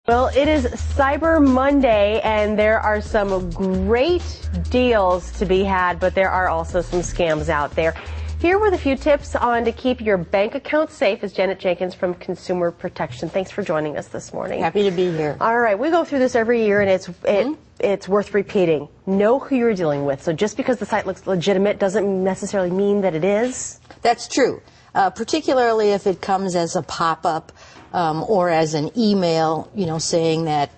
Well, it is Cyber Monday, and there are some great deals to be had, but there are also some scams out there. Here with a few tips on to keep your bank account safe is Janet Jenkins from Consumer Protection. Thanks for joining us this morning. Happy to be here. All right, we go through this every year, and it's worth repeating. Know who you're dealing with. So just because the site looks legitimate doesn't necessarily mean that it is. That's true, particularly if it comes as a pop-up or as an email, saying that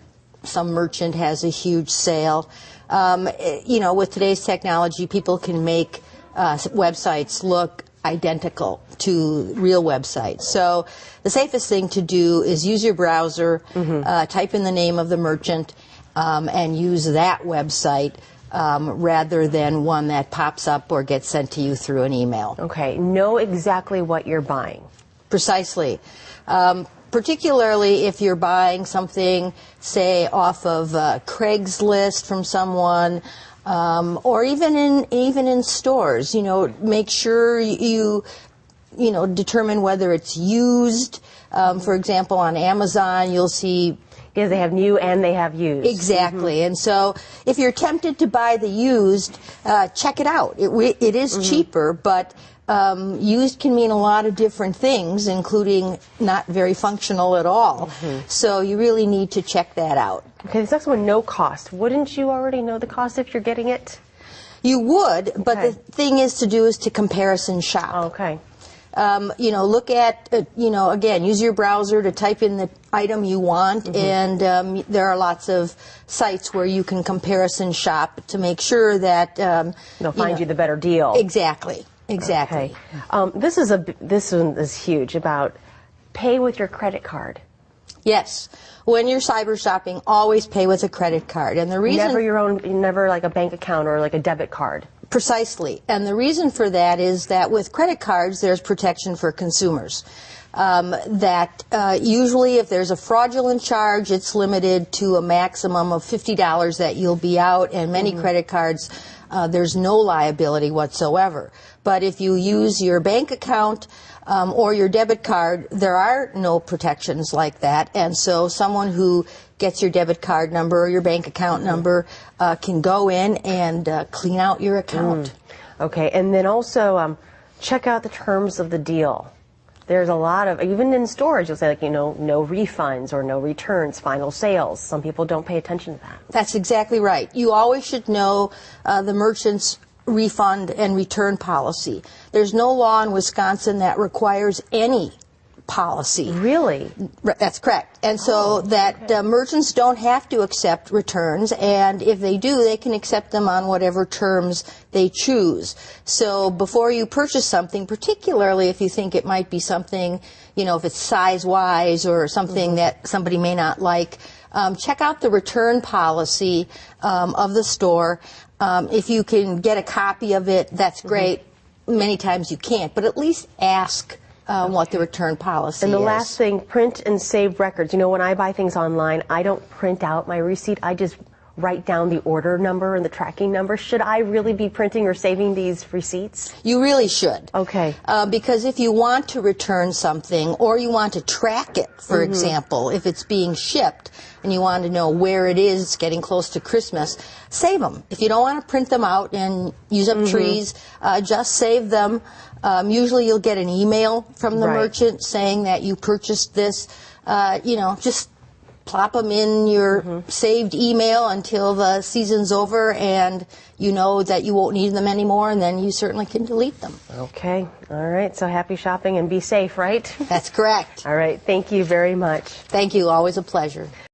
some merchant has a huge sale. With today's technology, people can make websites look identical to real websites. So the safest thing to do is use your browser, type in the name of the merchant, and use that website rather than one that pops up or gets sent to you through an email. Okay, know exactly what you're buying. Precisely. Particularly if you're buying something, say, off of Craigslist from someone, or even in stores. Make sure you determine whether it's used. For example, on Amazon, you'll see. Yeah, they have new and they have used. Exactly. And so if you're tempted to buy the used, check it out. It is cheaper, but used can mean a lot of different things, including not very functional at all. So you really need to check that out. Okay, this next one, no cost. Wouldn't you already know the cost if you're getting it? You would, but the thing is to comparison shop. Okay. Look at, again, use your browser to type in the item you want, and there are lots of sites where you can comparison shop to make sure that they'll find you the better deal. Exactly. Exactly. Okay. This one is huge about pay with your credit card. Yes. When you're cyber shopping, always pay with a credit card. And the reason never like a bank account or like a debit card. Precisely. And the reason for that is that with credit cards, there's protection for consumers. Usually if there's a fraudulent charge, it's limited to a maximum of $50 that you'll be out, and many credit cards, there's no liability whatsoever. But if you use your bank account or your debit card, there are no protections like that. And so someone who gets your debit card number or your bank account number can go in and clean out your account. Okay, and then also check out the terms of the deal. There's a lot of, even in storage, you'll say no refunds or no returns, final sales. Some people don't pay attention to that. That's exactly right. You always should know the merchant's refund and return policy. There's no law in Wisconsin that requires any policy. Really? That's correct. And so merchants don't have to accept returns, and if they do, they can accept them on whatever terms they choose. So before you purchase something, particularly if you think it might be something, if it's size-wise or something that somebody may not like, check out the return policy of the store. If you can get a copy of it, that's great. Many times you can't, but at least ask what the return policy is. And the last thing, print and save records. When I buy things online, I don't print out my receipt. I just write down the order number and the tracking number. Should I really be printing or saving these receipts? You really should. Okay. Because if you want to return something or you want to track it, for example, if it's being shipped and you want to know where it is, it's getting close to Christmas, save them. If you don't want to print them out and use up trees, just save them. Usually you'll get an email from the merchant saying that you purchased this. Just plop them in your saved email until the season's over, and you know that you won't need them anymore, and then you certainly can delete them. Okay. All right. So happy shopping and be safe, right? That's correct. All right. Thank you very much. Thank you. Always a pleasure.